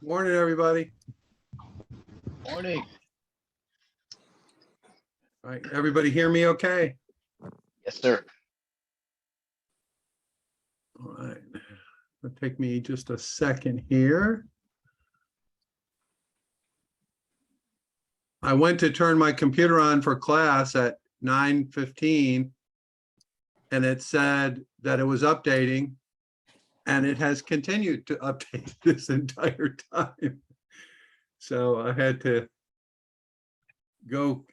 Morning, everybody. Morning. All right, everybody hear me okay? Yes, sir. All right, it'll take me just a second here. I went to turn my computer on for class at 9:15, and it said that it was updating, and it has continued to update this entire time. So I had to go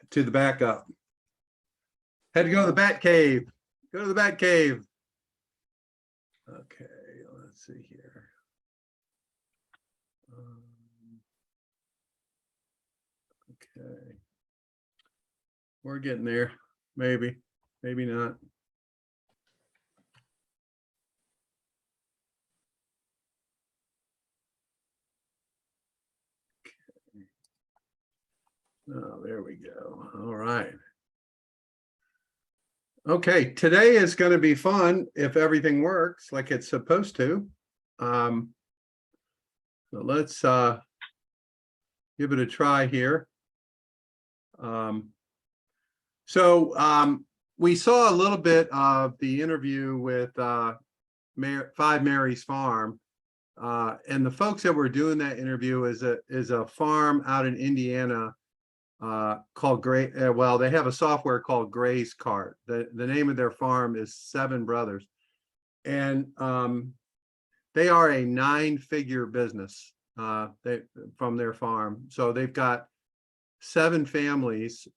to the backup. Had to go to the bat cave. Go to the bat cave. Okay, let's see here. Okay. We're getting there. Maybe, maybe not. Okay. Oh, there we go. All right. Okay, today is going to be fun if everything works like it's supposed to. So let's give it a try here. We saw a little bit of the interview with Five Mary's Farm, and the folks that were doing that interview is a farm out in Indiana called Gray. Well, they have a software called Gray's Cart. The name of their farm is Seven Brothers, and they are a 9-figure business from their farm. So they've got 7 families,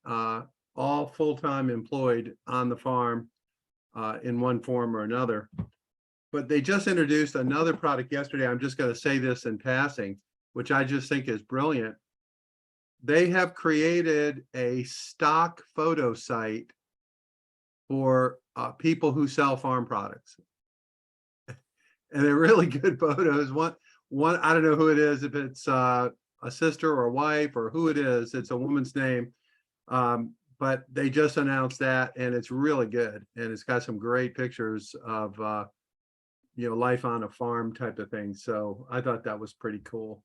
all full-time employed on the farm in one form or another. But they just introduced another product yesterday. I'm just going to say this in passing, which I just think is brilliant. They have created a stock photo site for people who sell farm products. And they're really good photos. One, I don't know who it is, if it's a sister or a wife or who it is. It's a woman's name. But they just announced that, and it's really good. And it's got some great pictures of, life on a farm type of thing. So I thought that was pretty cool.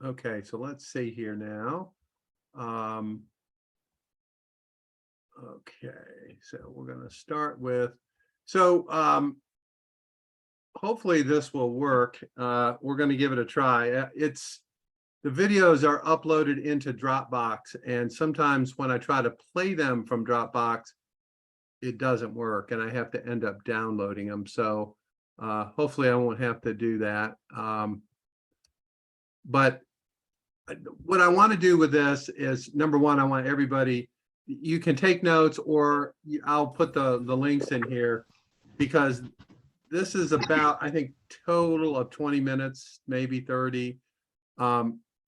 Okay, so let's see here now. Okay, so we're going to start with, hopefully this will work. We're going to give it a try. The videos are uploaded into Dropbox, and sometimes when I try to play them from Dropbox, it doesn't work, and I have to end up downloading them. So hopefully I won't have to do that. But what I want to do with this is, number one, I want everybody, you can take notes, or I'll put the links in here, because this is about, I think, total of 20 minutes, maybe 30.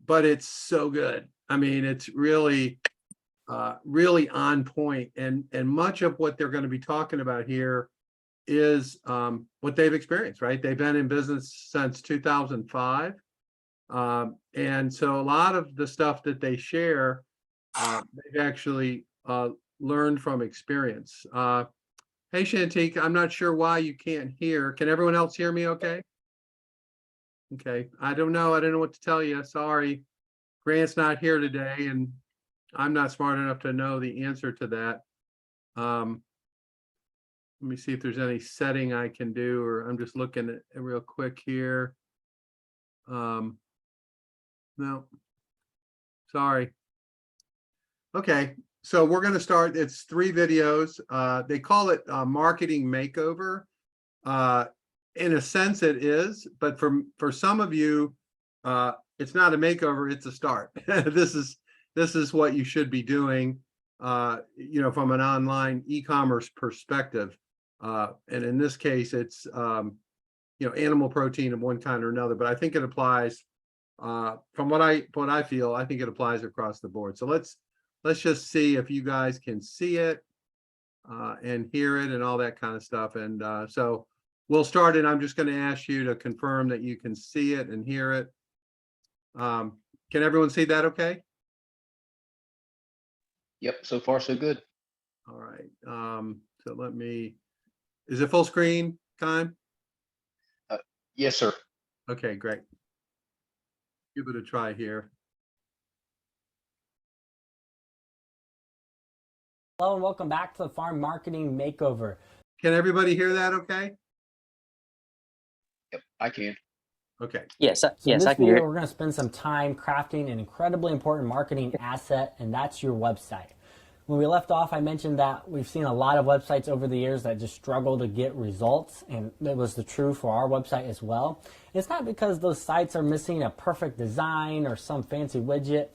But it's so good. I mean, it's really, really on point. And much of what they're going to be talking about here is what they've experienced, right? They've been in business since 2005. And so a lot of the stuff that they share, they've actually learned from experience. Hey, Shantique, I'm not sure why you can't hear. Can everyone else hear me okay? Okay, I don't know. I don't know what to tell you. Sorry. Grant's not here today, and I'm not smart enough to know the answer to that. Let me see if there's any setting I can do, or I'm just looking at it real quick here. No, sorry. Okay, so we're going to start. It's 3 videos. They call it Marketing Makeover. In a sense it is, but for some of you, it's not a makeover, it's a start. This is what you should be doing, from an online e-commerce perspective. And in this case, it's, animal protein of one kind or another, but I think it applies, from what I feel, I think it applies across the board. So let's just see if you guys can see it, and hear it and all that kind of stuff. And so we'll start, and I'm just going to ask you to confirm that you can see it and hear it. Can everyone see that okay? Yep, so far so good. All right. So is it full screen time? Yes, sir. Okay, great. Give it a try here. Hello and welcome back to the Farm Marketing Makeover. Can everybody hear that okay? Yep, I can. Okay. Yes, So in yes, this I can hear video, it. we're going to spend some time crafting an incredibly important marketing asset, and that's your website. When we left off, I mentioned that we've seen a lot of websites over the years that just struggle to get results, and that was the true for our website as well. It's not because those sites are missing a perfect design or some fancy widget.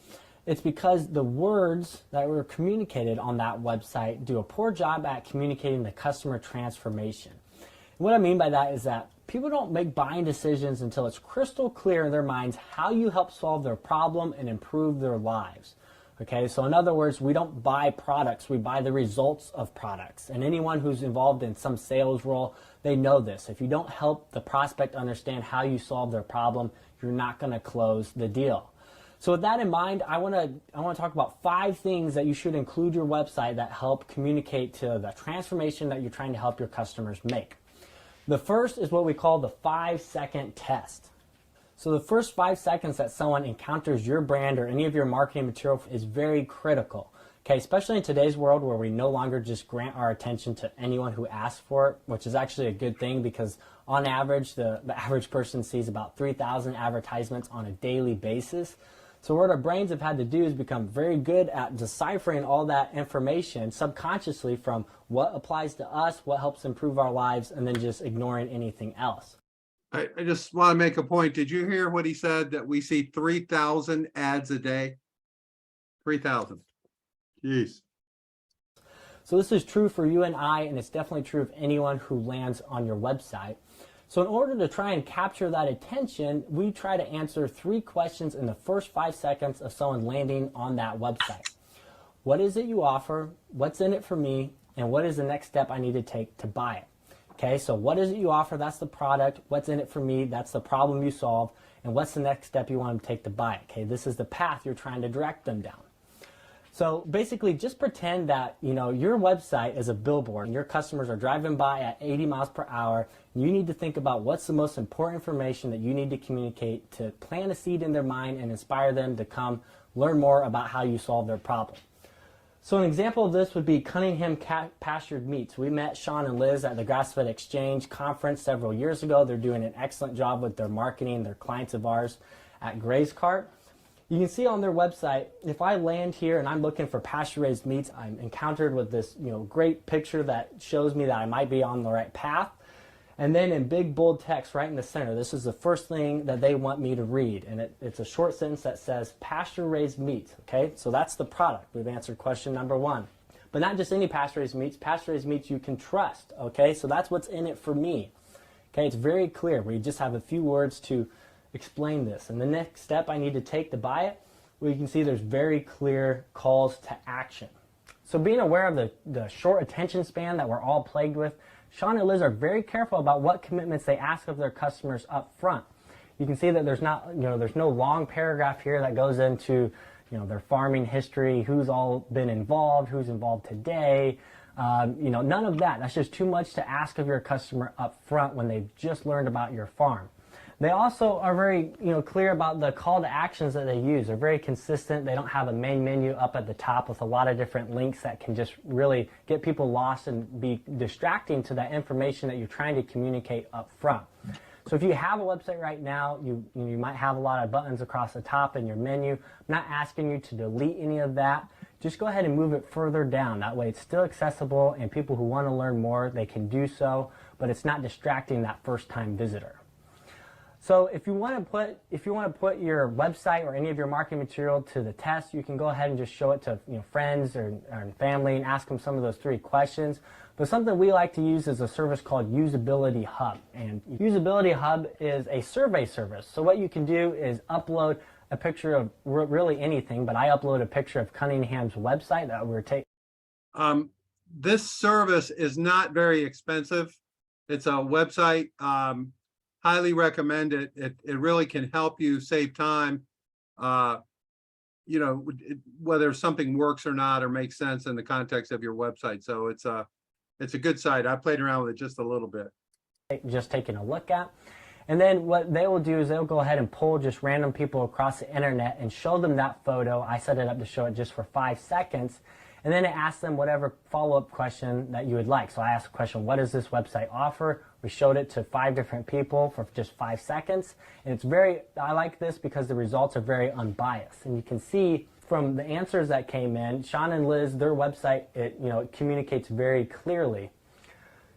It's because the words that were communicated on that website do a poor job at communicating the customer transformation. What I mean by that is that people don't make buying decisions until it's crystal clear in their minds how you help solve their problem and improve their lives. Okay, so in other words, we don't buy products, we buy the results of products. And anyone who's involved in some sales role, they know this. If you don't help the prospect understand how you solve their problem, you're not going to close the deal. So with that in mind, I want to talk about 5 things that you should include your website that help communicate to the transformation that you're trying to help your customers make. The first is what we call the 5-second test. So the first 5 seconds that someone encounters your brand or any of your marketing material is very critical. Okay, especially in today's world where we no longer just grant our attention to anyone who asks for it, which is actually a good thing because on average, the average person sees about 3,000 advertisements on a daily basis. So what our brains have had to do is become very good at deciphering all that information subconsciously from what applies to us, what helps improve our lives, and then just ignoring anything else. I just want to make a point. Did you hear what he said, that we see 3,000 ads a day? 3,000. Jeez. So this is true for you and I, and it's definitely true of anyone who lands on your website. So in order to try and capture that attention, we try to answer 3 questions in the first 5 seconds of someone landing on that website. What is it you offer? What's in it for me? And what is the next step I need to take to buy it? Okay, so what is it you offer? That's the product. What's in it for me? That's the problem you solve. And what's the next step you want them to take to buy it? Okay, this is the path you're trying to direct them down. So basically, just pretend that your website is a billboard and your customers are driving by at 80 miles per hour. And you need to think about what's the most important information that you need to communicate to plant a seed in their mind and inspire them to come learn more about how you solve their problem. So an example of this would be Cunningham Pastured Meats. We met Sean and Liz at the Grass-Fed Exchange conference several years ago. They're doing an excellent job with their marketing. They're clients of ours at Gray's Cart. You can see on their website, if I land here and I'm looking for pasture-raised meats, I'm encountered with this great picture that shows me that I might be on the right path. And then in big bold text right in the center, this is the first thing that they want me to read. And it's a short sentence that says pasture-raised meats. Okay, so that's the product. We've answered question number 1. But not just any pasture-raised meats you can trust. Okay, so that's what's in it for me. Okay, it's very clear. We just have a few words to explain this. And the next step I need to take to buy it, well, you can see there's very clear calls to action. So being aware of the short attention span that we're all plagued with, Sean and Liz are very careful about what commitments they ask of their customers up front. You can see that there's no long paragraph here that goes into their farming history, who's all been involved, who's involved today. None of that. That's just too much to ask of your customer up front when they've just learned about your farm. They also are very clear about the call to actions that they use. They're very consistent. They don't have a main menu up at the top with a lot of different links that can just really get people lost and be distracting to that information that you're trying to communicate up front. So if you have a website right now, you might have a lot of buttons across the top in your menu. I'm not asking you to delete any of that. Just go ahead and move it further down. That way it's still accessible and people who want to learn more, they can do so, but it's not distracting that first-time visitor. So if you want to put your website or any of your marketing material to the test, you can go ahead and just show it to friends or family and ask them some of those 3 questions. But something we like to use is a service called Usability Hub. And Usability Hub is a survey service. So what you can do is upload a picture of really anything, but I upload a picture of Cunningham's website that we're taking. This service is not very expensive. It's a website. Highly recommend it. It really can help you save time, whether something works or not or makes sense in the context of your website. So it's a good site. I played around with it just a little bit. Just taking a look at. And then what they will do is they'll go ahead and pull just random people across the internet and show them that photo. I set it up to show it just for 5 seconds. And then it asks them whatever follow-up question that you would like. So I asked the question, what does this website offer? We showed it to 5 different people for just 5 seconds. And it's I like this because the results are very unbiased. And you can see from the answers that came in, Sean and Liz, their website, it communicates very clearly.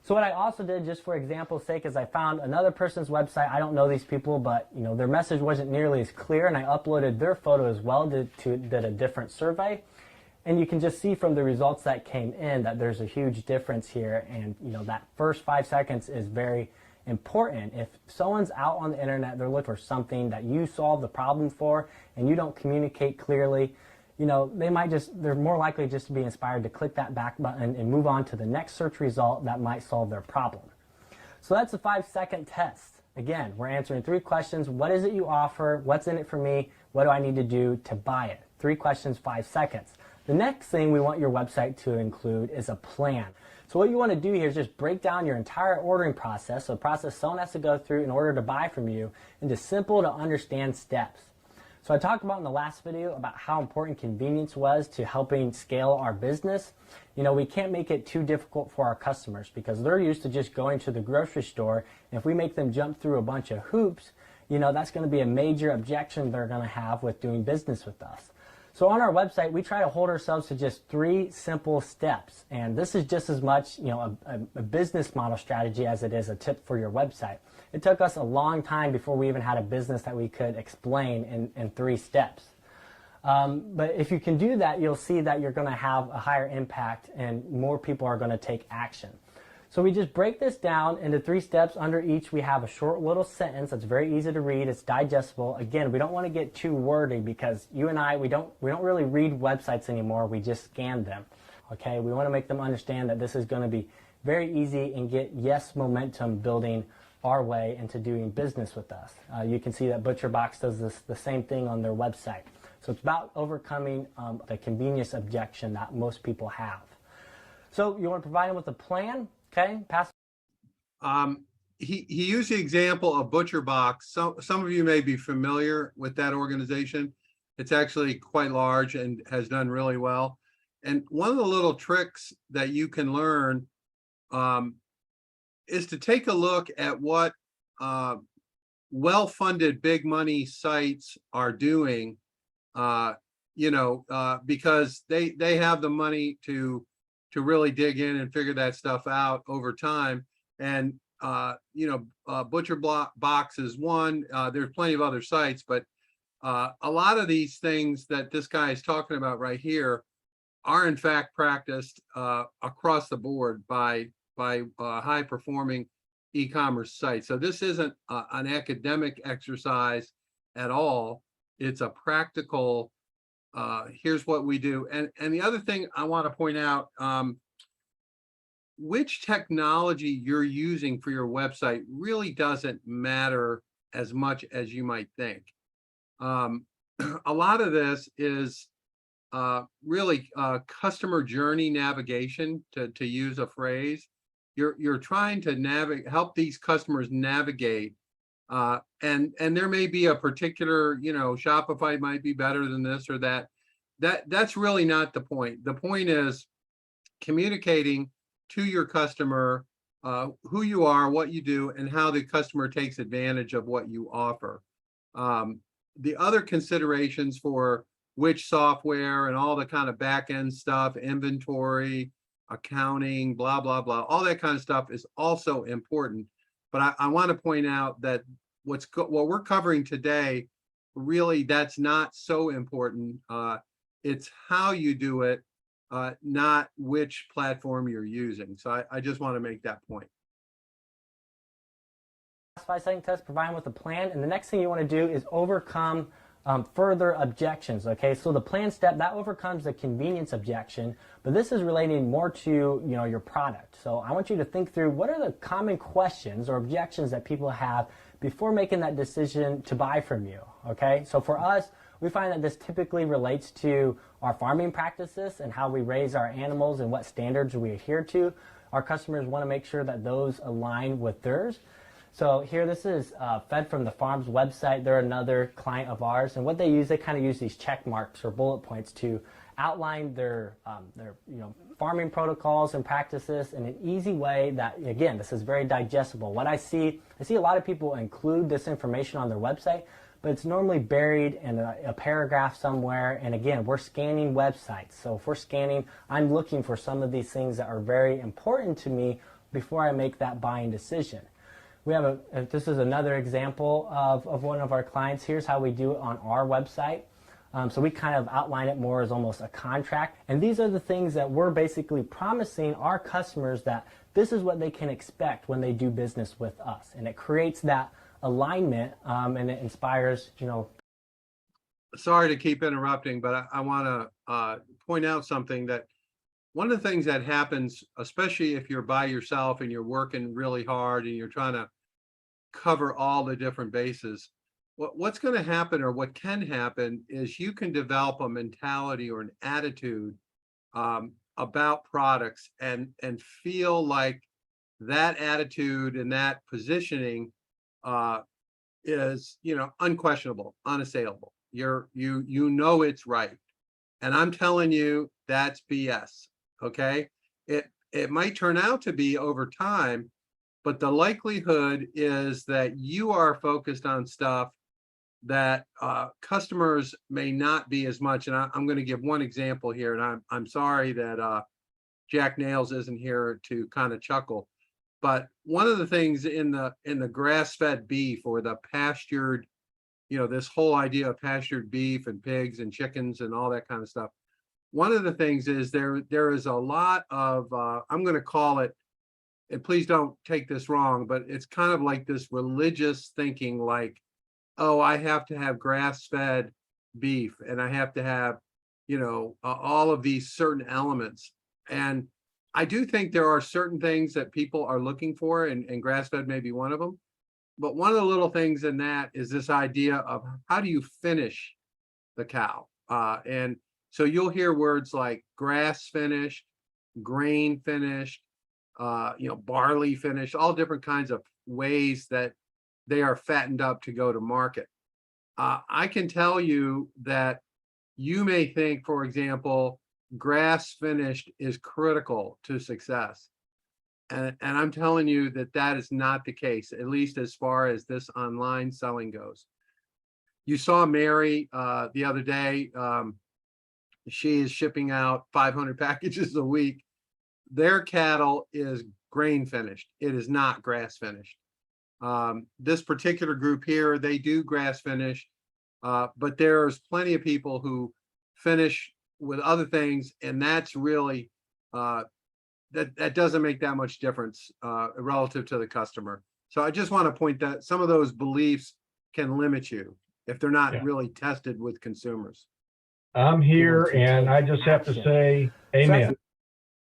So what I also did, just for example's sake, is I found another person's website. I don't know these people, but their message wasn't nearly as clear, and I uploaded their photo as well, did a different survey. And you can just see from the results that came in that there's a huge difference here, and that first 5 seconds is very important. If someone's out on the internet, they're looking for something that you solve the problem for, and you don't communicate clearly, they're more likely just to be inspired to click that back button and move on to the next search result that might solve their problem. So that's a 5-second test. Again, we're answering 3 questions. What is it you offer? What's in it for me? What do I need to do to buy it? 3 questions, 5 seconds. The next thing we want your website to include is a plan. So what you want to do here is just break down your entire ordering process, so the process someone has to go through in order to buy from you, into simple to understand steps. So I talked about in the last video about how important convenience was to helping scale our business. We can't make it too difficult for our customers because they're used to just going to the grocery store. And if we make them jump through a bunch of hoops, that's going to be a major objection they're going to have with doing business with us. So on our website, we try to hold ourselves to just 3 simple steps. And this is just as much, a business model strategy as it is a tip for your website. It took us a long time before we even had a business that we could explain in 3 steps. But if you can do that, you'll see that you're going to have a higher impact and more people are going to take action. So we just break this down into 3 steps. Under each, we have a short little sentence that's very easy to read. It's digestible. Again, we don't want to get too wordy because you and I, we don't really read websites anymore. We just scan them. Okay, we want to make them understand that this is going to be very easy and get momentum building our way into doing business with us. You can see that ButcherBox does the same thing on their website. So it's about overcoming the convenience objection that most people have. So you want to provide them with a plan. Okay, pass. He used the example of ButcherBox. Some of you may be familiar with that organization. It's actually quite large and has done really well. And one of the little tricks that you can learn is to take a look at what well-funded big money sites are doing, because they have the money to really dig in and figure that stuff out over time. And, ButcherBox is one. There's plenty of other sites, but a lot of these things that this guy is talking about right here are in fact practiced across the board by high-performing e-commerce sites. So this isn't an academic exercise at all. It's a practical here's what we do. And the other thing I want to point out, which technology you're using for your website really doesn't matter as much as you might think. A lot of this is really customer journey navigation, to use a phrase. You're trying to help these customers navigate. And there may be a particular, Shopify might be better than this or that. That's really not the point. The point is communicating to your customer who you are, what you do, and how the customer takes advantage of what you offer. The other considerations for which software and all the kind of back end stuff, inventory, accounting, blah, blah, blah, all that kind of stuff is also important. But I want to point out that what we're covering today, really, that's not so important. It's how you do it, not which platform you're using. So I just want to make that point. 5-second test, provide them with a plan. And the next thing you want to do is overcome further objections. Okay, so the plan step, that overcomes the convenience objection, but this is relating more to your product. So I want you to think through what are the common questions or objections that people have before making that decision to buy from you. Okay, so for us, we find that this typically relates to our farming practices and how we raise our animals and what standards we adhere to. Our customers want to make sure that those align with theirs. So here, this is fed from the farm's website. They're another client of ours, and what they use, they kind of use these check marks or bullet points to outline their farming protocols and practices in an easy way that, again, this is very digestible. What I see a lot of people include this information on their website, but it's normally buried in a paragraph somewhere. And again, we're scanning websites. So if we're scanning, I'm looking for some of these things that are very important to me before I make that buying decision. We have this is another example of one of our clients. Here's how we do it on our website. So we kind of outline it more as almost a contract. And these are the things that we're basically promising our customers that this is what they can expect when they do business with us. And it creates that alignment, and it inspires, Sorry to keep interrupting, but I want to point out something that one of the things that happens, especially if you're by yourself and you're working really hard and you're trying to cover all the different bases, what's going to happen, or what can happen, is you can develop a mentality or an attitude about products and feel like that attitude and that positioning is, unquestionable, unassailable. You know it's right, and I'm telling you that's BS. Okay, it might turn out to be over time, but the likelihood is that you are focused on stuff that customers may not be as much. And I'm going to give one example here, and I'm sorry that Jack Nails isn't here to kind of chuckle. But one of the things in the grass-fed beef, or the pastured, this whole idea of pastured beef and pigs and chickens and all that kind of stuff. One of the things is there is a lot of, I'm going to call it, and please don't take this wrong, but it's kind of like this religious thinking, like, oh, I have to have grass-fed beef, and I have to have, all of these certain elements. And I do think there are certain things that people are looking for, and grass-fed may be one of them. But one of the little things in that is this idea of how do you finish the cow? And so you'll hear words like grass finished, grain finished, barley finished, all different kinds of ways that they are fattened up to go to market. I can tell you that you may think, for example, grass finished is critical to success. And I'm telling you that is not the case, at least as far as this online selling goes. You saw Mary the other day. She is shipping out 500 packages a week. Their cattle is grain finished. It is not grass finished. This particular group here, they do grass finish, but there's plenty of people who finish with other things, and that's really that doesn't make that much difference relative to the customer. So I just want to point that some of those beliefs can limit you if they're not really tested with consumers. I'm here, and I just have to say amen.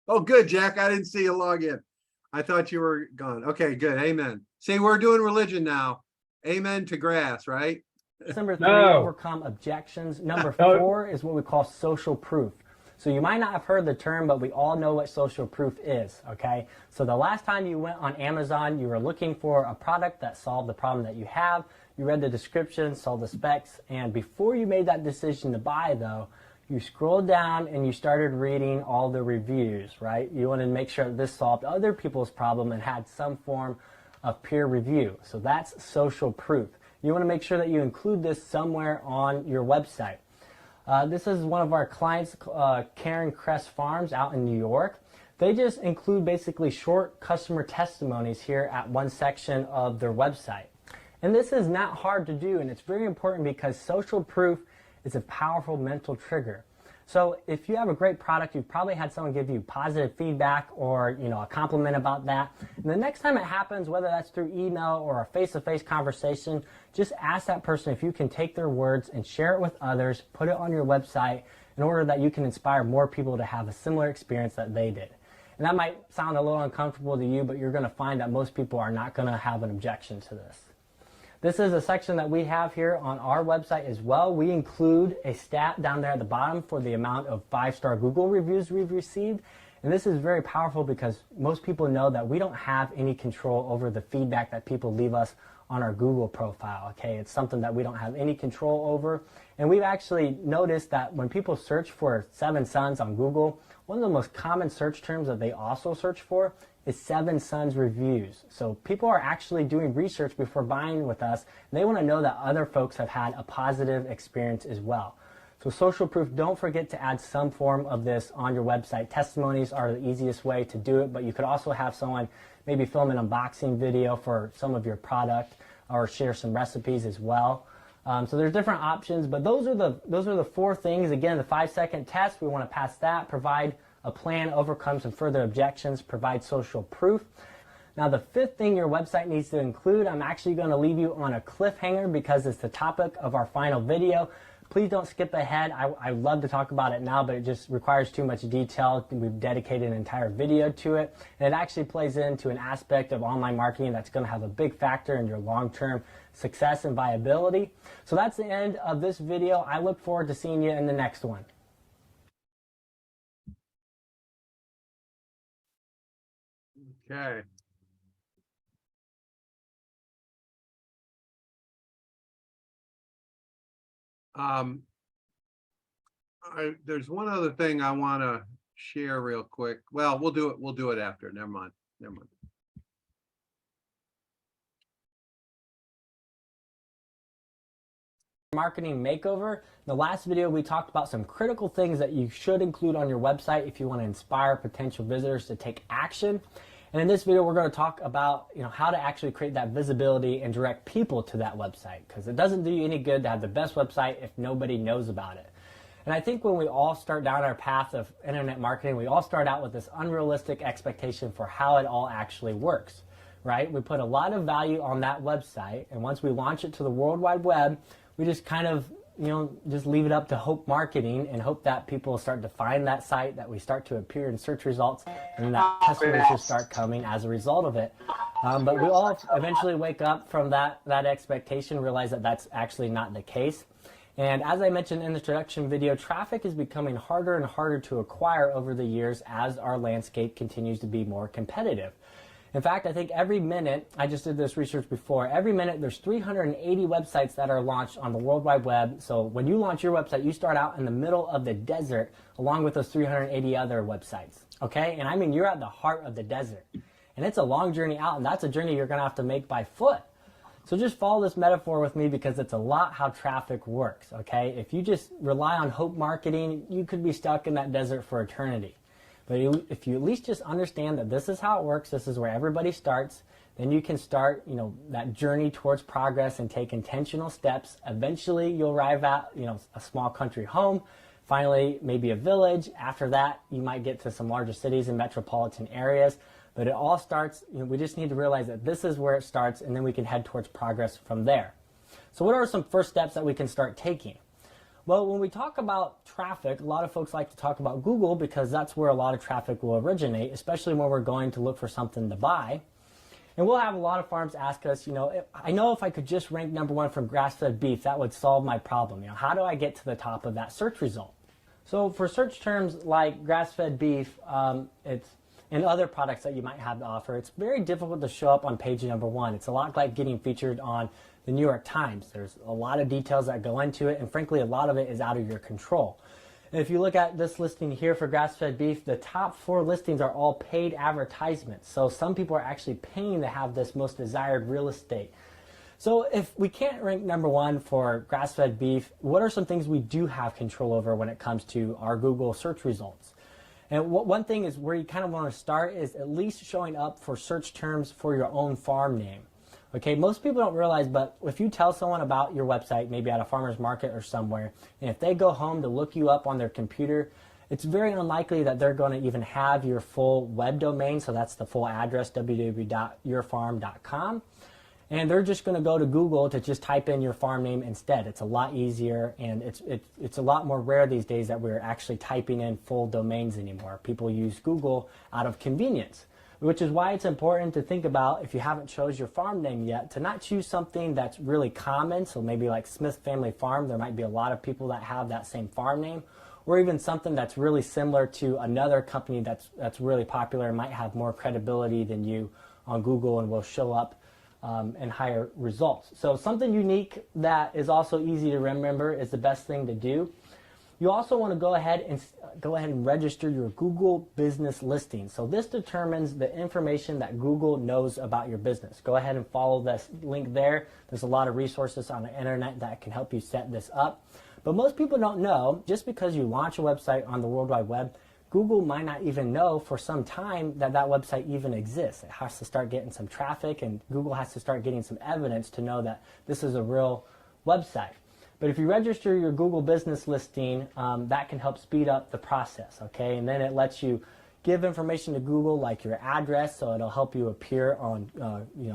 Oh, good, Jack. I didn't see you log in. I thought you were gone. Okay, good. Amen. See, we're doing religion now. Amen to grass, right? Number 3, overcome objections. Number 4 is what we call social proof. So you might not have heard the term, but we all know what social proof is, okay? So the last time you went on Amazon, you were looking for a product that solved the problem that you have. You read the description, saw the specs, and before you made that decision to buy, though, you scrolled down and you started reading all the reviews, right? You wanted to make sure that this solved other people's problem and had some form of peer review. So that's social proof. You want to make sure that you include this somewhere on your website. This is one of our clients, Karen Crest Farms out in New York. They just include basically short customer testimonies here at one section of their website. And this is not hard to do, and it's very important because social proof is a powerful mental trigger. So if you have a great product, you've probably had someone give you positive feedback or a compliment about that. And the next time it happens, whether that's through email or a face-to-face conversation, just ask that person if you can take their words and share it with others, put it on your website in order that you can inspire more people to have a similar experience that they did. And that might sound a little uncomfortable to you, but you're going to find that most people are not going to have an objection to this. This is a section that we have here on our website as well. We include a stat down there at the bottom for the amount of 5-star Google reviews we've received. And this is very powerful because most people know that we don't have any control over the feedback that people leave us on our Google profile, okay? It's something that we don't have any control over. And we've actually noticed that when people search for Seven Sons on Google, one of the most common search terms that they also search for is Seven Sons reviews. So people are actually doing research before buying with us, and they want to know that other folks have had a positive experience as well. So social proof, don't forget to add some form of this on your website. Testimonies are the easiest way to do it, but you could also have someone maybe film an unboxing video for some of your product or share some recipes as well. So there's different options, but those are the 4 things. Again, the 5-second test, we want to pass that, provide a plan, overcome some further objections, provide social proof. Now the 5th thing your website needs to include, I'm actually going to leave you on a cliffhanger because it's the topic of our final video. Please don't skip ahead. I'd love to talk about it now, but it just requires too much detail. We've dedicated an entire video to it. And it actually plays into an aspect of online marketing that's going to have a big factor in your long-term success and viability. So that's the end of this video. I look forward to seeing you in the next one. Okay. There's one other thing I want to share real quick. Well, we'll do it after. Never mind. Marketing makeover. In the last video, we talked about some critical things that you should include on your website if you want to inspire potential visitors to take action. And in this video, we're going to talk about how to actually create that visibility and direct people to that website, because it doesn't do you any good to have the best website if nobody knows about it. And I think when we all start down our path of internet marketing, we all start out with this unrealistic expectation for how it all actually works, right? We put a lot of value on that website, and once we launch it to the World Wide Web, we just kind of just leave it up to hope marketing and hope that people start to find that site, that we start to appear in search results, and that customers just start coming as a result of it. But we all eventually wake up from that expectation, realize that that's actually not the case. And as I mentioned in the introduction video, traffic is becoming harder and harder to acquire over the years as our landscape continues to be more competitive. In fact, I think every minute, I just did this research before, every minute there's 380 websites that are launched on the World Wide Web. So when you launch your website, you start out in the middle of the desert along with those 380 other websites, okay? And I mean, you're at the heart of the desert. And it's a long journey out, and that's a journey you're going to have to make by foot. So just follow this metaphor with me because it's a lot how traffic works, okay? If you just rely on hope marketing, you could be stuck in that desert for eternity. But if you at least just understand that this is how it works, this is where everybody starts, then you can start, that journey towards progress and take intentional steps. Eventually, you'll arrive at, a small country home, finally, maybe a village. After that, you might get to some larger cities and metropolitan areas. But it all starts, we just need to realize that this is where it starts, and then we can head towards progress from there. So what are some first steps that we can start taking? Well, when we talk about traffic, a lot of folks like to talk about Google because that's where a lot of traffic will originate, especially when we're going to look for something to buy. And we'll have a lot of farms ask us, I know if I could just rank #1 for grass-fed beef, that would solve my problem. How do I get to the top of that search result? So for search terms like grass-fed beef, and other products that you might have to offer, it's very difficult to show up on page #1. It's a lot like getting featured on the New York Times. There's a lot of details that go into it, and frankly, a lot of it is out of your control. And if you look at this listing here for grass-fed beef, the top 4 listings are all paid advertisements. So some people are actually paying to have this most desired real estate. So if we can't rank #1 for grass-fed beef, what are some things we do have control over when it comes to our Google search results? And one thing is where you kind of want to start is at least showing up for search terms for your own farm name. Okay, most people don't realize, but if you tell someone about your website, maybe at a farmer's market or somewhere, and if they go home to look you up on their computer, it's very unlikely that they're going to even have your full web domain. So that's the full address, www.yourfarm.com. And they're just going to go to Google to just type in your farm name instead. It's a lot easier, and it's a lot more rare these days that we're actually typing in full domains anymore. People use Google out of convenience. which is why it's important to think about, if you haven't chose your farm name yet, to not choose something that's really common. So maybe like Smith Family Farm, there might be a lot of people that have that same farm name, or even something that's really similar to another company that's really popular and might have more credibility than you on Google and will show up and higher results. So something unique that is also easy to remember is the best thing to do. You also want to go ahead and register your Google business listing. So this determines the information that Google knows about your business. Go ahead and follow this link there. There's a lot of resources on the internet that can help you set this up. But most people don't know, just because you launch a website on the World Wide Web, Google might not even know for some time that that website even exists. It has to start getting some traffic, and Google has to start getting some evidence to know that this is a real website. But if you register your Google business listing, that can help speed up the process, okay? And then it lets you give information to Google, like your address, so it'll help you appear on,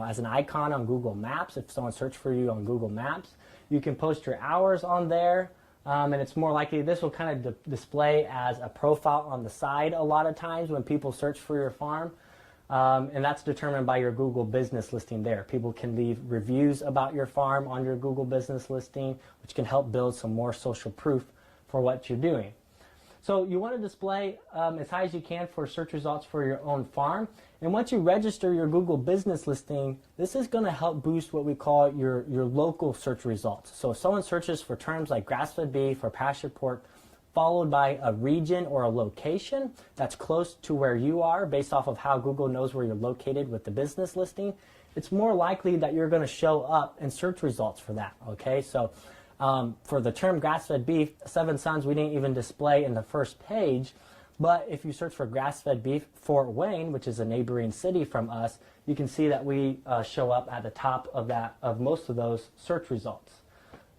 as an icon on Google Maps if someone searches for you on Google Maps. You can post your hours on there. And it's more likely this will kind of display as a profile on the side a lot of times when people search for your farm. And that's determined by your Google business listing there. People can leave reviews about your farm on your Google business listing, which can help build some more social proof for what you're doing. So you want to display as high as you can for search results for your own farm. And once you register your Google business listing, this is going to help boost what we call your local search results. So if someone searches for terms like grass-fed beef or pasture pork, followed by a region or a location that's close to where you are based off of how Google knows where you're located with the business listing, it's more likely that you're going to show up in search results for that, okay? So for the term grass-fed beef, Seven Sons, we didn't even display in the first page, but if you search for grass-fed beef, Fort Wayne, which is a neighboring city from us, you can see that we show up at the top of most of those search results.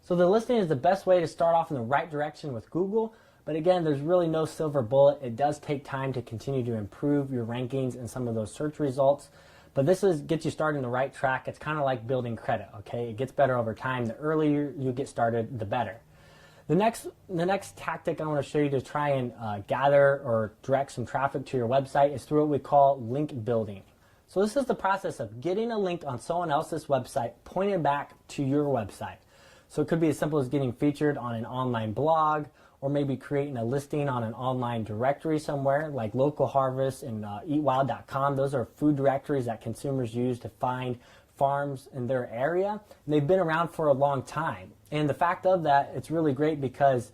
So the listing is the best way to start off in the right direction with Google, but again, there's really no silver bullet. It does take time to continue to improve your rankings in some of those search results, but this gets you started on the right track. It's kind of like building credit, okay? It gets better over time. The earlier you get started, the better. The next tactic I want to show you to try and gather or direct some traffic to your website is through what we call link building. So this is the process of getting a link on someone else's website pointing back to your website. So it could be as simple as getting featured on an online blog, or maybe creating a listing on an online directory somewhere like Local Harvest and eatwild.com. Those are food directories that consumers use to find farms in their area. And they've been around for a long time. And the fact of that, it's really great because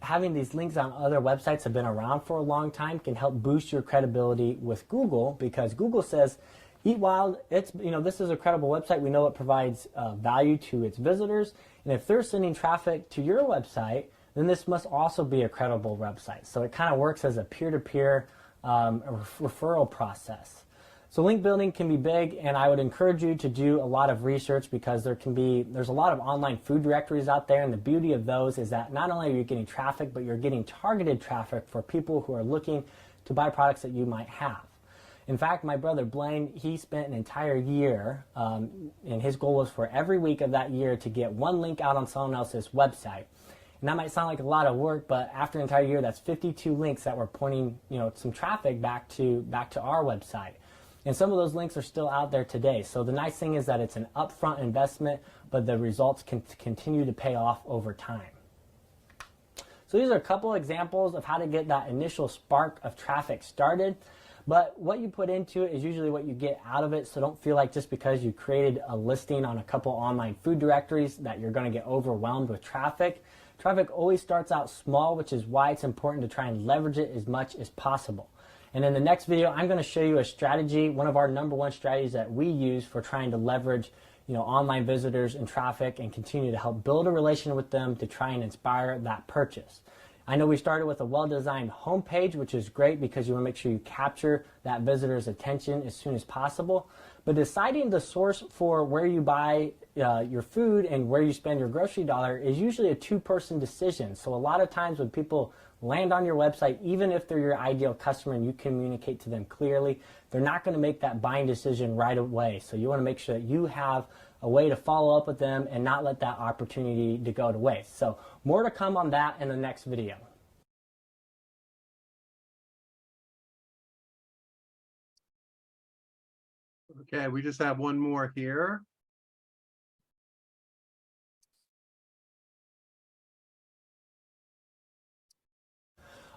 having these links on other websites that have been around for a long time can help boost your credibility with Google, because Google says, Eat Wild, this is a credible website. We know it provides value to its visitors. And if they're sending traffic to your website, then this must also be a credible website. So it kind of works as a peer-to-peer referral process. So link building can be big, and I would encourage you to do a lot of research, because there's a lot of online food directories out there, and the beauty of those is that not only are you getting traffic, but you're getting targeted traffic for people who are looking to buy products that you might have. In fact, my brother Blaine, he spent an entire year, and his goal was for every week of that year to get one link out on someone else's website. And that might sound like a lot of work, but after an entire year, that's 52 links that were pointing, some traffic back to our website. And some of those links are still out there today. So the nice thing is that it's an upfront investment, but the results can continue to pay off over time. So these are a couple examples of how to get that initial spark of traffic started. But what you put into it is usually what you get out of it. So don't feel like just because you created a listing on a couple online food directories that you're going to get overwhelmed with traffic. Traffic always starts out small, which is why it's important to try and leverage it as much as possible. And in the next video, I'm going to show you a strategy, one of our #1 strategies that we use for trying to leverage online visitors and traffic and continue to help build a relation with them to try and inspire that purchase. I know we started with a well-designed homepage, which is great because you want to make sure you capture that visitor's attention as soon as possible. But deciding the source for where you buy your food and where you spend your grocery dollar is usually a two-person decision. So a lot of times when people land on your website, even if they're your ideal customer and you communicate to them clearly, they're not going to make that buying decision right away. So you want to make sure that you have a way to follow up with them and not let that opportunity to go to waste. So more to come on that in the next video. Okay, we just have one more here.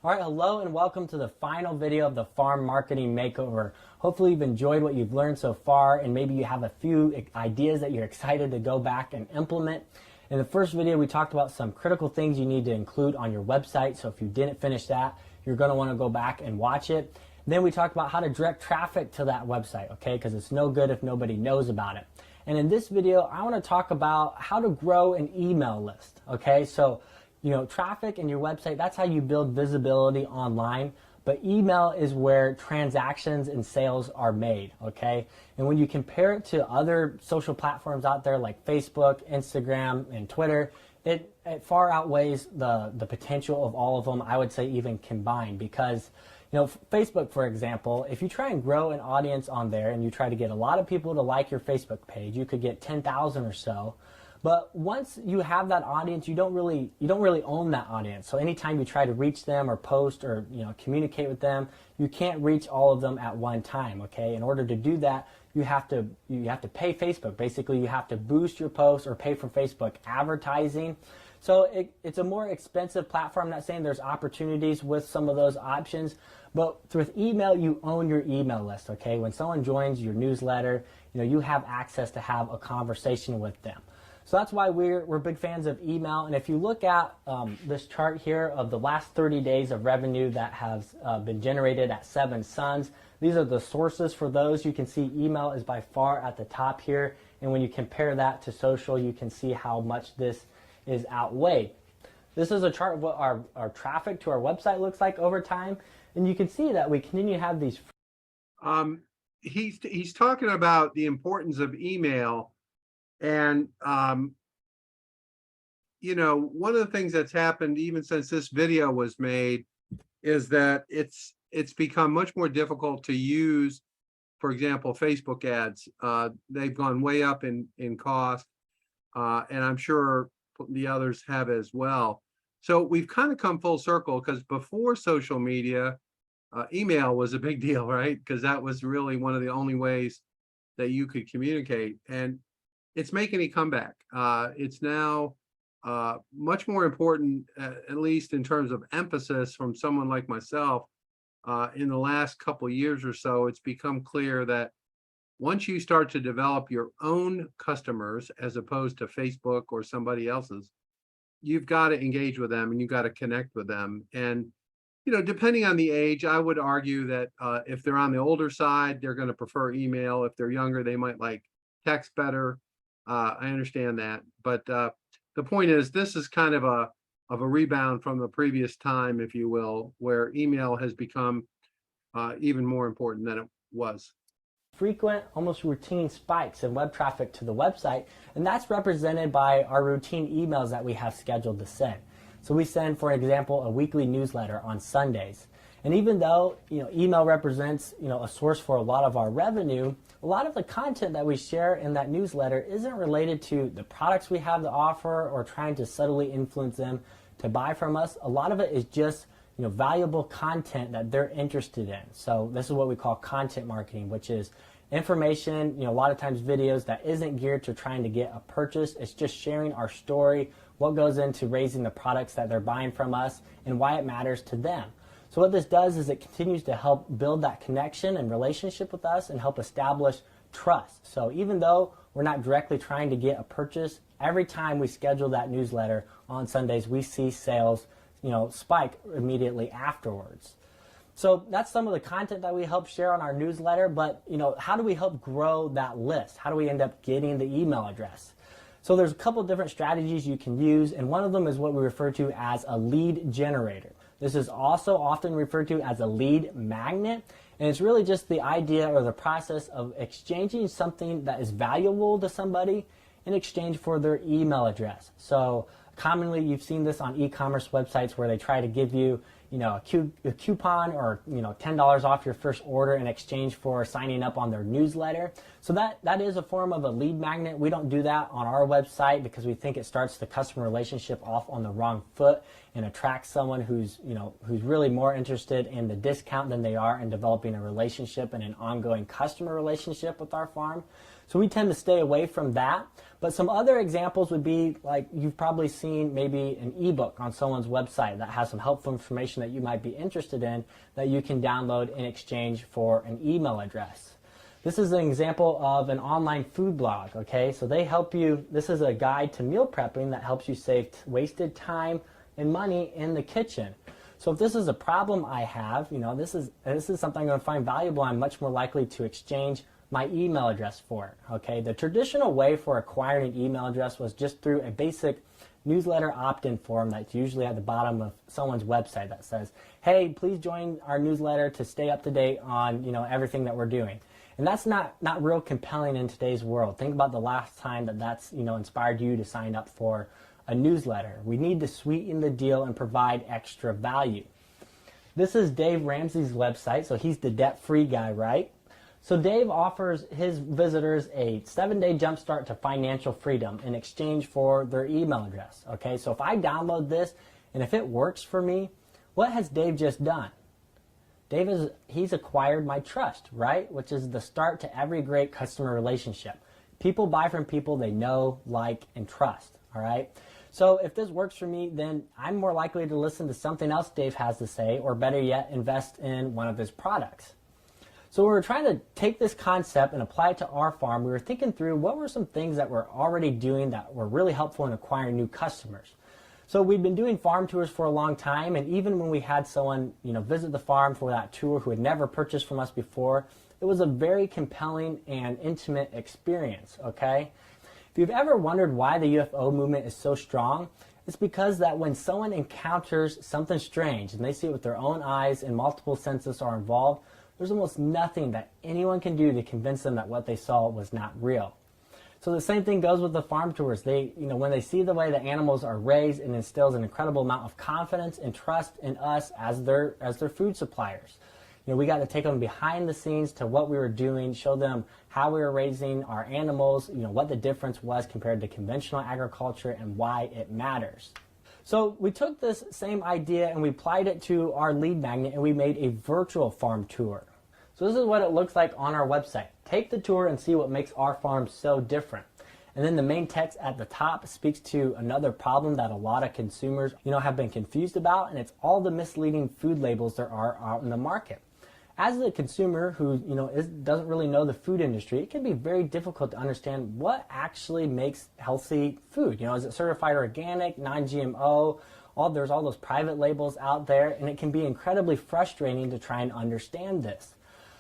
All right, hello and welcome to the final video of the Farm Marketing Makeover. Hopefully you've enjoyed what you've learned so far, and maybe you have a few ideas that you're excited to go back and implement. In the first video, we talked about some critical things you need to include on your website. So if you didn't finish that, you're going to want to go back and watch it. Then we talked about how to direct traffic to that website, okay? Because it's no good if nobody knows about it. And in this video, I want to talk about how to grow an email list, okay? So, you know, traffic in your website, that's how you build visibility online. But email is where transactions and sales are made, okay? And when you compare it to other social platforms out there like Facebook, Instagram, and Twitter, it far outweighs the potential of all of them, I would say even combined, because you know, Facebook, for example, if you try and grow an audience on there and you try to get a lot of people to like your Facebook page, you could get 10,000 or so. But once you have that audience, you don't really own that audience. So anytime you try to reach them or post or communicate with them, you can't reach all of them at one time. Okay, in order to do that, you have to pay Facebook. Basically, you have to boost your posts or pay for Facebook advertising. So it's a more expensive platform. I'm not saying there's opportunities with some of those options, but with email, you own your email list. Okay, when someone joins your newsletter, you have access to have a conversation with them. So that's why we're big fans of email. And if you look at this chart here of the last 30 days of revenue that has been generated at 7 Suns, these are the sources for those. You can see email is by far at the top here. And when you compare that to social, you can see how much this is outweighed. This is a chart of what our traffic to our website looks like over time. And you can see that we continue to have these. He's talking about the importance of email. And, one of the things that's happened even since this video was made is that it's become much more difficult to use, for example, Facebook ads. They've gone way up in cost, and I'm sure the others have as well. So we've kind of come full circle, because before social media, email was a big deal, right? Because that was really one of the only ways that you could communicate. And it's making a comeback. It's now much more important, at least in terms of emphasis from someone like myself. In the last couple of years or so, it's become clear that once you start to develop your own customers as opposed to Facebook or somebody else's, you've got to engage with them and you've got to connect with them. And, depending on the age, I would argue that if they're on the older side, they're going to prefer email. If they're younger, they might like text better. I understand that, but the point is, this is kind of a rebound from the previous time, if you will, where email has become even more important than it was. Frequent, almost routine spikes in web traffic to the website, and that's represented by our routine emails that we have scheduled to send. So we send, for example, a weekly newsletter on Sundays. And even though email represents a source for a lot of our revenue, a lot of the content that we share in that newsletter isn't related to the products we have to offer or trying to subtly influence them to buy from us. A lot of it is just valuable content that they're interested in. So this is what we call content marketing, which is information, a lot of times videos that isn't geared to trying to get a purchase. It's just sharing our story, what goes into raising the products that they're buying from us, and why it matters to them. So what this does is it continues to help build that connection and relationship with us and help establish trust. So even though we're not directly trying to get a purchase, every time we schedule that newsletter on Sundays, we see sales, spike immediately afterwards. So that's some of the content that we help share on our newsletter, but how do we help grow that list? How do we end up getting the email address? So there's a couple different strategies you can use, and one of them is what we refer to as a lead generator. This is also often referred to as a lead magnet, and it's really just the idea or the process of exchanging something that is valuable to somebody in exchange for their email address. So Commonly, you've seen this on e-commerce websites where they try to give you, a coupon or, $10 off your first order in exchange for signing up on their newsletter. So that is a form of a lead magnet. We don't do that on our website because we think it starts the customer relationship off on the wrong foot and attracts someone who's really more interested in the discount than they are in developing a relationship and an ongoing customer relationship with our farm. So we tend to stay away from that. But some other examples would be like you've probably seen maybe an ebook on someone's website that has some helpful information that you might be interested in that you can download in exchange for an email address. This is an example of an online food blog, okay? So they help you, this is a guide to meal prepping that helps you save wasted time and money in the kitchen. So if this is a problem I have, this is something I'm going to find valuable, I'm much more likely to exchange my email address for it, okay? The traditional way for acquiring an email address was just through a basic newsletter opt-in form that's usually at the bottom of someone's website that says, hey, please join our newsletter to stay up to date on, everything that we're doing. And that's not real compelling in today's world. Think about the last time that's, inspired you to sign up for a newsletter. We need to sweeten the deal and provide extra value. This is Dave Ramsey's website, so he's the debt-free guy, right? So Dave offers his visitors a 7-day jumpstart to financial freedom in exchange for their email address. Okay, so if I download this and if it works for me, what has Dave just done? He's acquired my trust, right? Which is the start to every great customer relationship. People buy from people they know, like, and trust, all right? So if this works for me, then I'm more likely to listen to something else Dave has to say, or better yet, invest in one of his products. So we were trying to take this concept and apply it to our farm. We were thinking through what were some things that we're already doing that were really helpful in acquiring new customers. So we'd been doing farm tours for a long time, and even when we had someone, visit the farm for that tour who had never purchased from us before, it was a very compelling and intimate experience, okay? If you've ever wondered why the UFO movement is so strong, it's because that when someone encounters something strange and they see it with their own eyes and multiple senses are involved, there's almost nothing that anyone can do to convince them that what they saw was not real. So the same thing goes with the farm tours. When they see the way the animals are raised, it instills an incredible amount of confidence and trust in us as their food suppliers. We got to take them behind the scenes to what we were doing, show them how we were raising our animals, what the difference was compared to conventional agriculture and why it matters. So we took this same idea and we applied it to our lead magnet and we made a virtual farm tour. So this is what it looks like on our website. Take the tour and see what makes our farm so different. And then the main text at the top speaks to another problem that a lot of consumers, have been confused about, and it's all the misleading food labels there are out in the market. As a consumer who, doesn't really know the food industry, it can be very difficult to understand what actually makes healthy food. Is it certified organic, non-GMO? There's all those private labels out there, and it can be incredibly frustrating to try and understand this.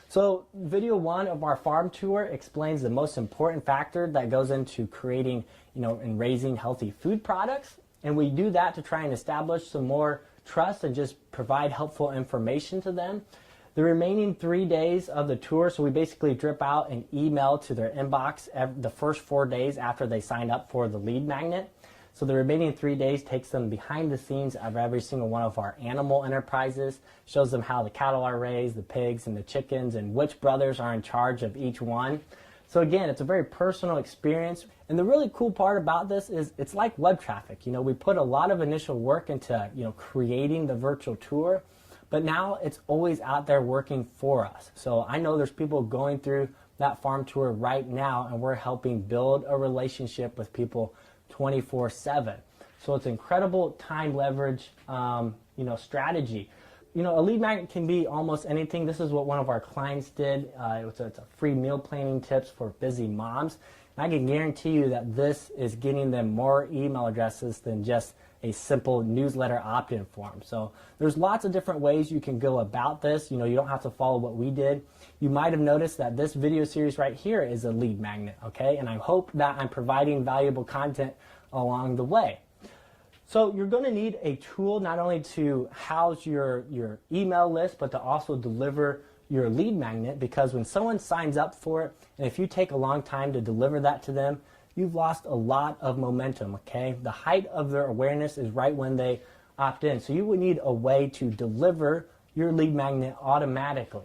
So video 1 of our farm tour explains the most important factor that goes into creating, and raising healthy food products. And we do that to try and establish some more trust and just provide helpful information to them. The remaining 3 days of the tour, so we basically drip out an email to their inbox the first 4 days after they sign up for the lead magnet. So the remaining 3 days takes them behind the scenes of every single one of our animal enterprises, shows them how the cattle are raised, the pigs and the chickens, and which brothers are in charge of each one. So again, it's a very personal experience. And the really cool part about this is it's like web traffic. We put a lot of initial work into, creating the virtual tour. But now it's always out there working for us. So I know there's people going through that farm tour right now, and we're helping build a relationship with people 24/7. So it's incredible time leverage, strategy. A lead magnet can be almost anything. This is what one of our clients did. It's a free meal planning tips for busy moms. And I can guarantee you that this is getting them more email addresses than just a simple newsletter opt-in form. So there's lots of different ways you can go about this. You don't have to follow what we did. You might have noticed that this video series right here is a lead magnet, okay? And I hope that I'm providing valuable content along the way. So you're going to need a tool not only to house your email list, but to also deliver your lead magnet, because when someone signs up for it, and if you take a long time to deliver that to them, you've lost a lot of momentum, okay? The height of their awareness is right when they opt in. So you would need a way to deliver your lead magnet automatically.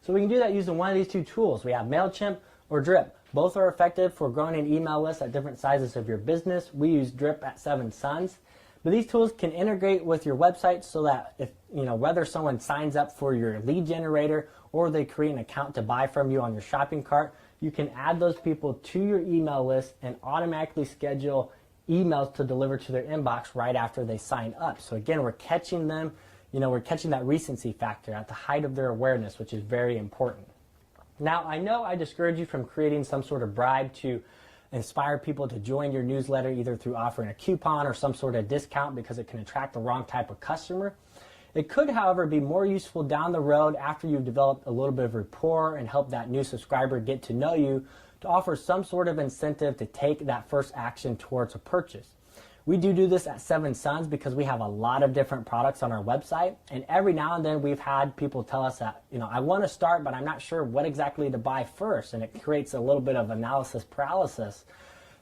So we can do that using one of these two tools. We have MailChimp or Drip. Both are effective for growing an email list at different sizes of your business. We use Drip at 7 Sons. But these tools can integrate with your website so that if, whether someone signs up for your lead generator or they create an account to buy from you on your shopping cart, you can add those people to your email list and automatically schedule emails to deliver to their inbox right after they sign up. So again, we're catching them, we're catching that recency factor at the height of their awareness, which is very important. Now, I know I discourage you from creating some sort of bribe to inspire people to join your newsletter, either through offering a coupon or some sort of discount, because it can attract the wrong type of customer. It could, however, be more useful down the road after you've developed a little bit of rapport and help that new subscriber get to know you, to offer some sort of incentive to take that first action towards a purchase. We do this at 7 Sons because we have a lot of different products on our website, and every now and then we've had people tell us that, I want to start, but I'm not sure what exactly to buy first, and it creates a little bit of analysis paralysis.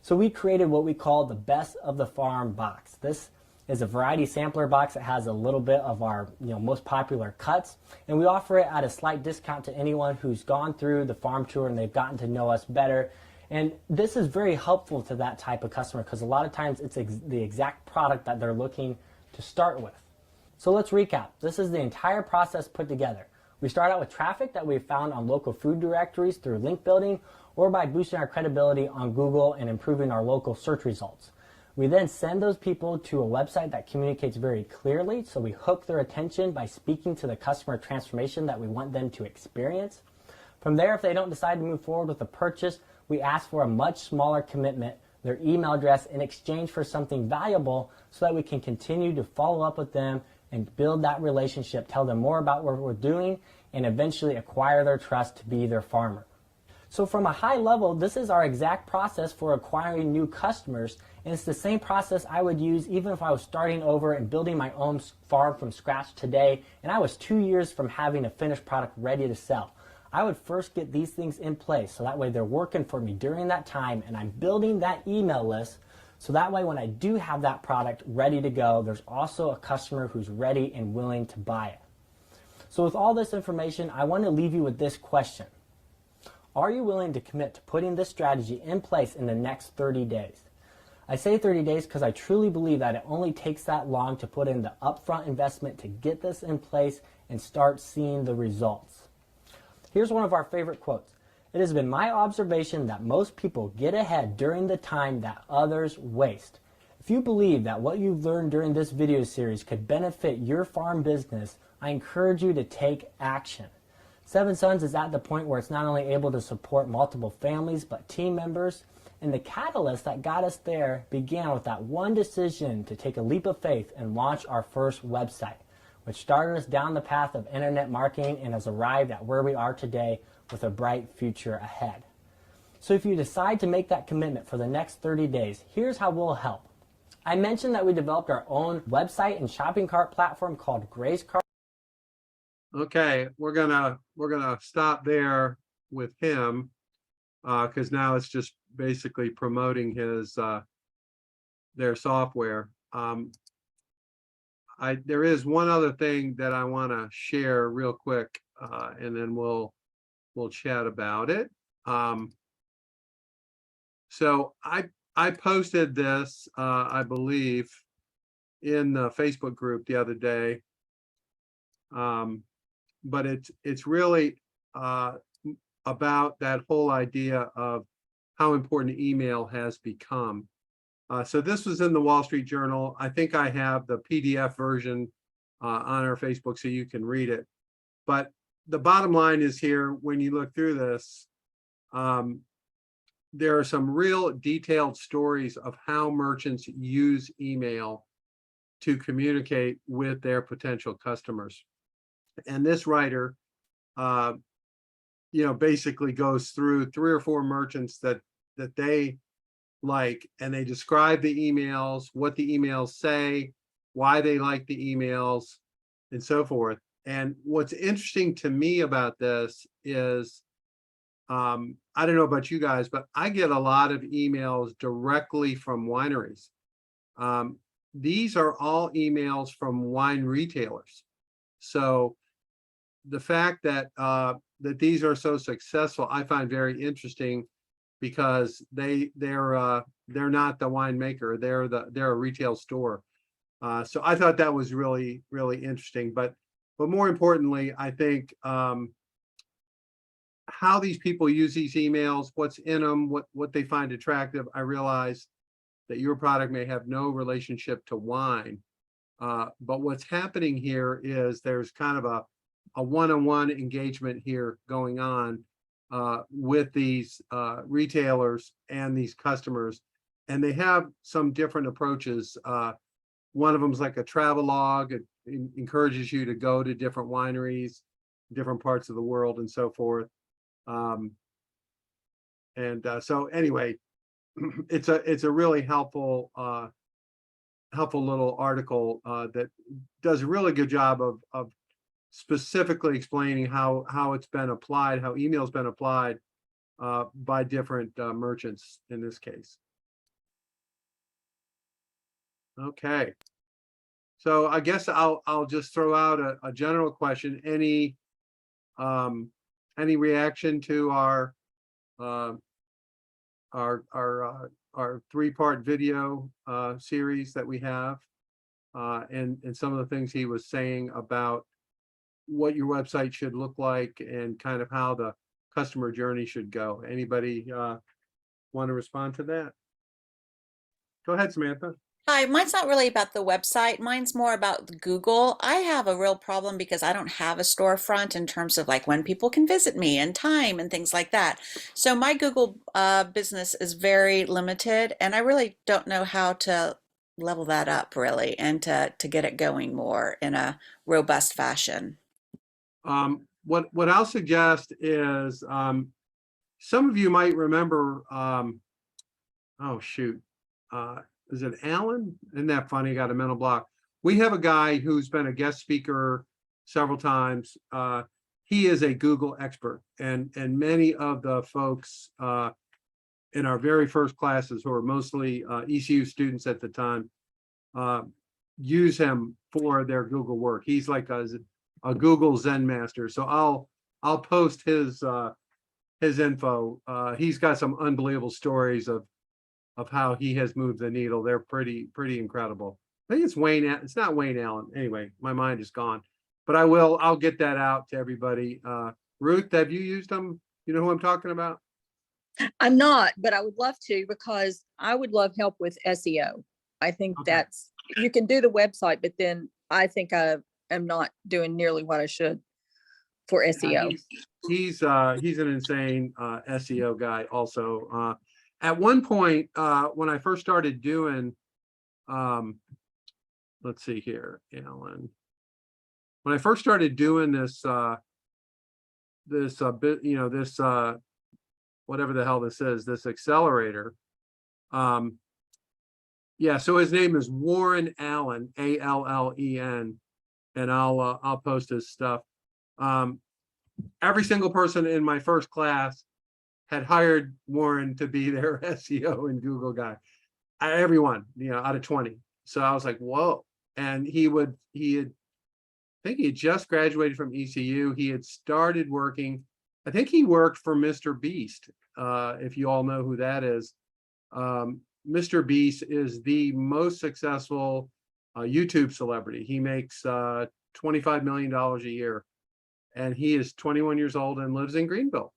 So we created what we call the Best of the Farm box. This is a variety sampler box that has a little bit of our most popular cuts, and we offer it at a slight discount to anyone who's gone through the farm tour and they've gotten to know us better. And this is very helpful to that type of customer because a lot of times it's the exact product that they're looking to start with. So let's recap. This is the entire process put together. We start out with traffic that we've found on local food directories through link building or by boosting our credibility on Google and improving our local search results. We then send those people to a website that communicates very clearly, so we hook their attention by speaking to the customer transformation that we want them to experience. From there, if they don't decide to move forward with a purchase, we ask for a much smaller commitment, their email address, in exchange for something valuable so that we can continue to follow up with them and build that relationship, tell them more about what we're doing, and eventually acquire their trust to be their farmer. So from a high level, this is our exact process for acquiring new customers, and it's the same process I would use even if I was starting over and building my own farm from scratch today, and I was 2 years from having a finished product ready to sell. I would first get these things in place so that way they're working for me during that time, and I'm building that email list so that way when I do have that product ready to go, there's also a customer who's ready and willing to buy it. So with all this information, I want to leave you with this question. Are you willing to commit to putting this strategy in place in the next 30 days? I say 30 days because I truly believe that it only takes that long to put in the upfront investment to get this in place and start seeing the results. Here's one of our favorite quotes. It has been my observation that most people get ahead during the time that others waste. If you believe that what you've learned during this video series could benefit your farm business, I encourage you to take action. 7 Sons is at the point where it's not only able to support multiple families, but team members. And the catalyst that got us there began with that one decision to take a leap of faith and launch our first website, which started us down the path of internet marketing and has arrived at where we are today with a bright future ahead. So if you decide to make that commitment for the next 30 days, here's how we'll help. I mentioned that we developed our own website and shopping cart platform called Grace Cart. Okay, we're gonna stop there with him because now it's just basically promoting his their software. There is one other thing that I want to share real quick, and then we'll chat about it. So I posted this, I believe, in the Facebook group the other day, but it's really about that whole idea of how important email has become. So this was in the Wall Street Journal. I think I have the PDF version on our Facebook so you can read it. But the bottom line is here, when you look through this, there are some real detailed stories of how merchants use email to communicate with their potential customers. And this writer, basically goes through 3 or 4 merchants that they like, and they describe the emails, what the emails say, why they like the emails, and so forth. And what's interesting to me about this is I don't know about you guys, but I get a lot of emails directly from wineries. These are all emails from wine retailers. So the fact that that these are so successful, I find very interesting, because they're not the winemaker, they're a retail store. So I thought that was really interesting. But more importantly, I think how these people use these emails, what's in them, what they find attractive. I realize that your product may have no relationship to wine, but what's happening here is there's kind of a one-on-one engagement here going on with these retailers and these customers, and they have some different approaches. One of them is like a travel log. It encourages you to go to different wineries, different parts of the world, and so forth. So anyway, it's a really helpful little article that does a really good job of specifically explaining how it's been applied, how email's been applied by different merchants in this case. Okay, so I guess I'll just throw out a general question. Any reaction to our three-part video series that we have, and some of the things he was saying about what your website should look like and kind of how the customer journey should go? Anybody want to respond to that? Go ahead, Samantha. Hi, mine's not really about the website. Mine's more about Google. I have a real problem because I don't have a storefront in terms of like when people can visit me and time and things like that. So my Google business is very limited, and I really don't know how to level that up really and to get it going more in a robust fashion. What I'll suggest is some of you might remember. Oh shoot. Is it Alan? Isn't that funny? I got a mental block. We have a guy who's been a guest speaker several times. He is a Google expert, and many of the folks in our very first classes, who are mostly ECU students at the time, use him for their Google work. He's like a Google Zen master. So I'll post his info. He's got some unbelievable stories of how he has moved the needle. They're pretty incredible. I think it's Wayne. It's not Wayne Allen. Anyway, my mind is gone, but I'll get that out to everybody. Ruth, have you used them? You know who I'm talking about? I'm not, but I would love to, because I would love help with SEO. I think Okay. you can do the website, but then I think I am not doing nearly what I should for SEO. He's an insane SEO guy also. At one point, when I first started doing, let's see here, Alan. When I first started doing this whatever the hell this is, this accelerator. Yeah, so his name is Warren Allen, Allen, and I'll post his stuff. Every single person in my first class had hired Warren to be their SEO and Google guy. Everyone, out of 20. So I was like, whoa. And I think he had just graduated from ECU. He had started working. I think he worked for Mr. Beast, if you all know who that is. Mr. Beast is the most successful YouTube celebrity. He makes $25 million a year, and he is 21 years old and lives in Greenville.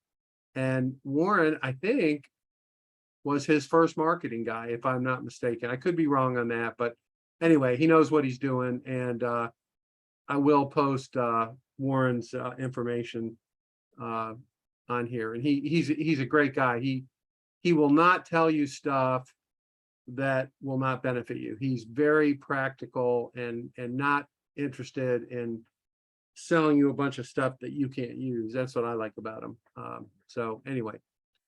And Warren, I think, was his first marketing guy, if I'm not mistaken. I could be wrong on that, but anyway, he knows what he's doing, and I will post Warren's information on here. And he's a great guy. He will not tell you stuff that will not benefit you. He's very practical and not interested in selling you a bunch of stuff that you can't use. That's what I like about him. So anyway,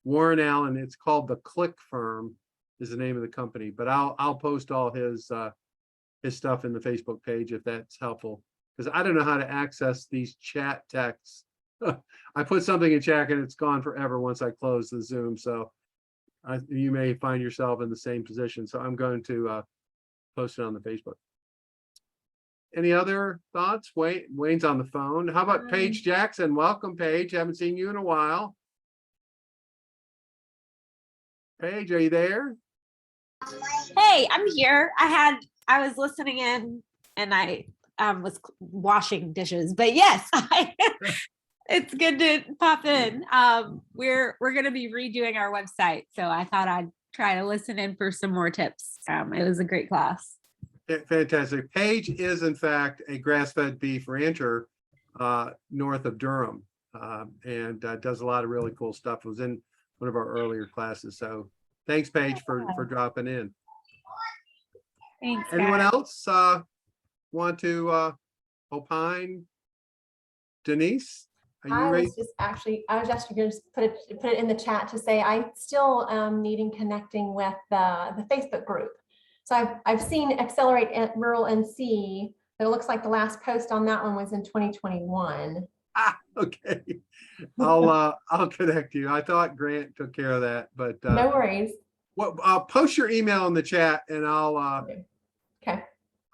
Warren Allen, it's called The Click Firm is the name of the company, but I'll post all his stuff in the Facebook page if that's helpful, because I don't know how to access these chat texts I put something in chat and it's gone forever once I close the Zoom. So you may find yourself in the same position. So I'm going to post it on the Facebook. Any other thoughts? Wayne's on the phone. How about Paige Jackson? Welcome, Paige. Haven't seen you in a while. Paige, are you there? Hey, I'm here. I was listening in and I was washing dishes, but yes, it's good to pop in. We're going to be redoing our website, so I thought I'd try to listen in for some more tips. It was a great class. Fantastic. Paige is in fact a grass-fed beef rancher north of Durham, and does a lot of really cool stuff. It was in one of our earlier classes. So thanks, Paige, for dropping in. Thanks. Anyone guys. else want to opine? Denise, are you I ready? was just actually going to just put it in the chat to say I still am needing connecting with the Facebook group. So I've seen Accelerate Rural NC, but it looks like the last post on that one was in 2021. Okay. I'll connect you. I thought Grant took care of that, but No worries. I'll post your email in the chat and Okay.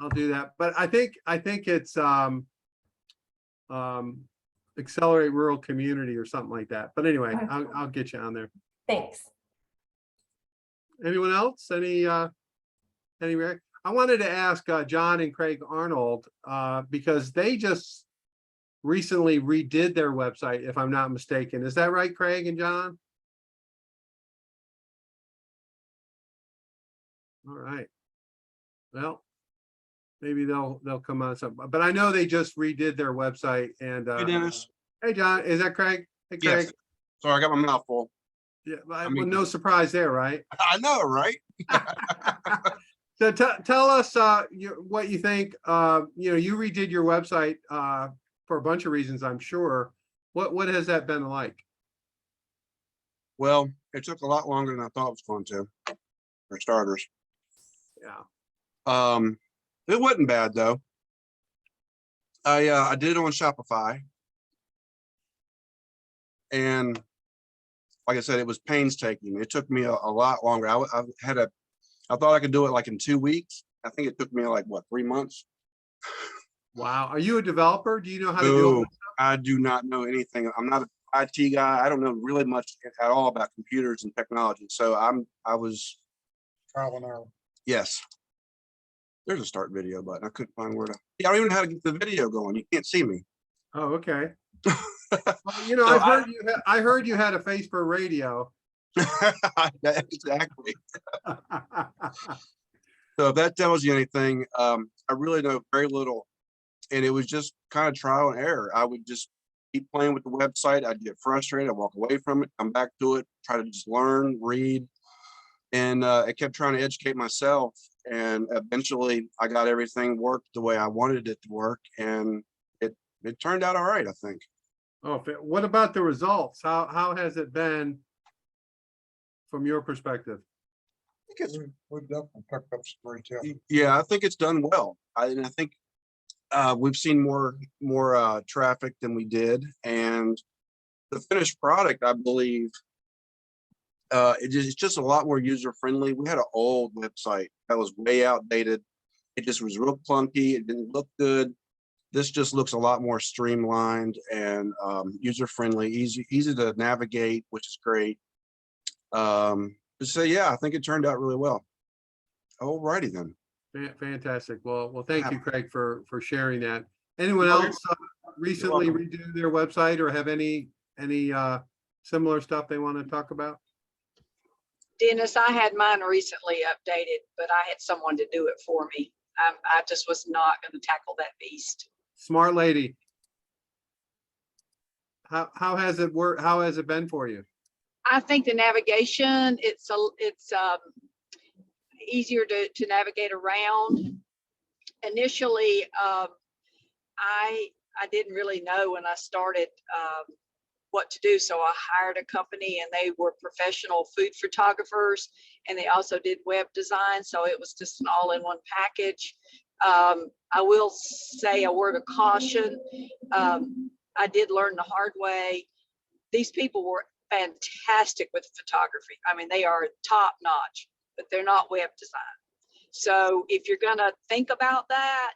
I'll do that. But I think it's Accelerate Rural Community or something like that. But anyway, Okay. I'll get you on there. Thanks. Anyone else? Any I wanted to ask John and Craig Arnold because they just recently redid their website, if I'm not mistaken. Is that right, Craig and John? All right. Well, maybe they'll come on something, but I know they just redid their website. And Hey, Dennis. hey, John, is that Craig? Hey, Craig. Yes. Sorry, I got my mouth full. Yeah, I well, mean- no surprise there, right? I know, right? So tell us what you think. You redid your website for a bunch of reasons, I'm sure. What has that been like? Well, it took a lot longer than I thought it was going to, for starters. Yeah. It wasn't bad though. I did it on Shopify, and like I said, it was painstaking. It took me a lot longer. I thought I could do it like in 2 weeks. I think it took me like what, 3 months. Wow. Are you a developer? Do you know how to do No, it? I do not know anything. I'm not an IT guy. I don't know really much at all about computers and technology. So I was Trial and error. yes. There's a start video button. I couldn't find where to. Yeah, I don't even know how to get the video going. You can't see me. Oh, okay. Well, So I heard you had a face for radio. Exactly. So if that tells you anything, I really know very little. And it was just kind of trial and error. I would just keep playing with the website. I'd get frustrated. I'd walk away from it, come back to it, try to just learn, read. And I kept trying to educate myself. And eventually I got everything worked the way I wanted it to work. And it turned out all right, I think. Oh, what about the results? How has it been from your perspective? We've definitely picked up some great help. Yeah, I think it's done well. I think we've seen more traffic than we did, and the finished product, I believe, it's just a lot more user friendly. We had an old website that was way outdated. It just was real clunky. It didn't look good. This just looks a lot more streamlined and user friendly, easy to navigate, which is great. So yeah, I think it turned out really well. Alrighty then. Fantastic. Well, thank you, Craig, for sharing that. Anyone else recently redo their website or have any similar stuff they want to talk about? Dennis, I had mine recently updated, but I had someone to do it for me. I just was not going to tackle that beast. Smart lady. How has it worked? How has it been for you? I think the navigation, it's easier to navigate around. Initially, I didn't really know when I started what to do, so I hired a company, and they were professional food photographers, and they also did web design, so it was just an all-in-one package. I will say a word of caution. I did learn the hard way. These people were fantastic with photography. I mean, they are top notch, but they're not web design. So if you're going to think about that,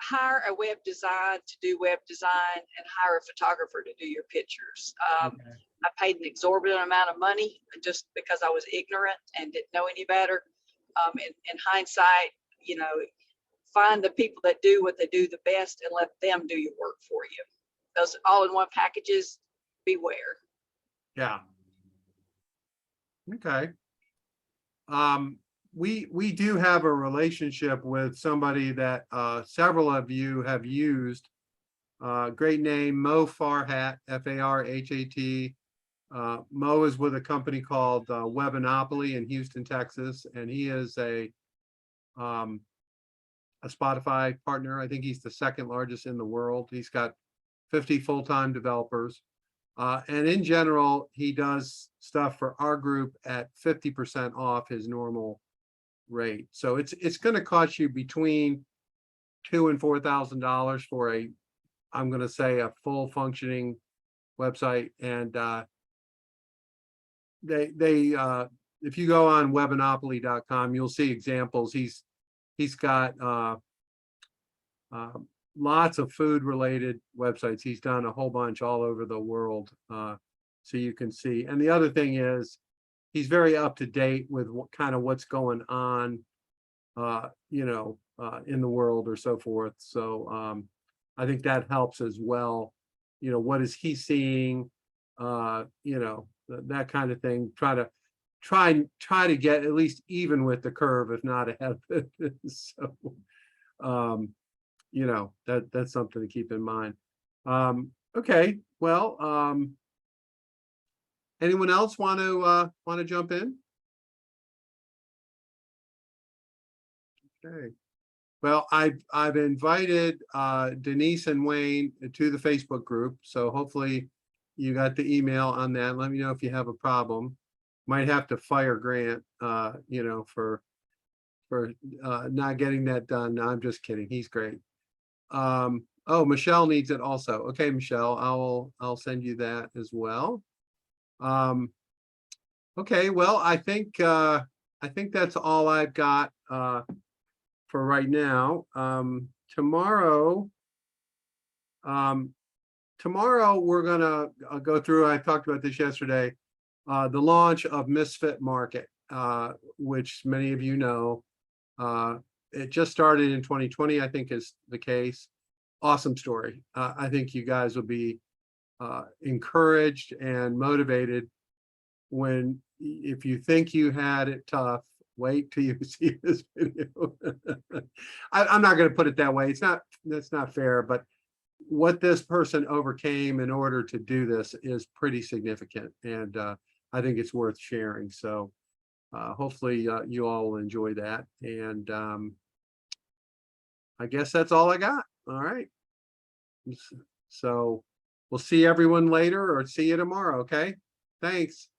hire a web design to do web design and hire a photographer to do your pictures. Okay. I paid an exorbitant amount of money just because I was ignorant and didn't know any better. In hindsight, you know, find the people that do what they do the best and let them do your work for you. Those all-in-one packages, beware. Yeah. Okay. We do have a relationship with somebody that several of you have used. Great name, Mo Farhat, Farhat. Mo is with a company called Webinopoly in Houston, Texas, and he is a Spotify partner. I think he's the second largest in the world. He's got 50 full-time developers. And in general, he does stuff for our group at 50% off his normal rate. So it's going to cost you between $2,000 and $4,000 for a, I'm going to say, a full functioning website. And if you go on webinopoly.com, you'll see examples. He's got lots of food related websites. He's done a whole bunch all over the world. So you can see. And the other thing is he's very up to date with what kind of what's going on, in the world or so forth. So I think that helps as well. What is he seeing? That kind of thing. Try to get at least even with the curve, if not ahead of it. So that's something to keep in mind. Okay, well, anyone else want to jump in? Okay. Well, I've invited Denise and Wayne to the Facebook group, so hopefully you got the email on that. Let me know if you have a problem. Might have to fire Grant, for not getting that done. No, I'm just kidding. He's great. Oh, Michelle needs it also. Okay, Michelle, I'll send you that as well. Okay, well, I think that's all I've got for right now. Tomorrow we're gonna go through, I talked about this yesterday, the launch of Misfit Market, which many of you know. It just started in 2020, I think is the case. Awesome story. I think you guys will be encouraged and motivated if you think you had it tough, wait till you see this video. I'm not going to put it that way. That's not fair, but what this person overcame in order to do this is pretty significant. And I think it's worth sharing. So hopefully you all will enjoy that. And I guess that's all I got. All right. So we'll see everyone later or see you tomorrow. Okay. Thanks.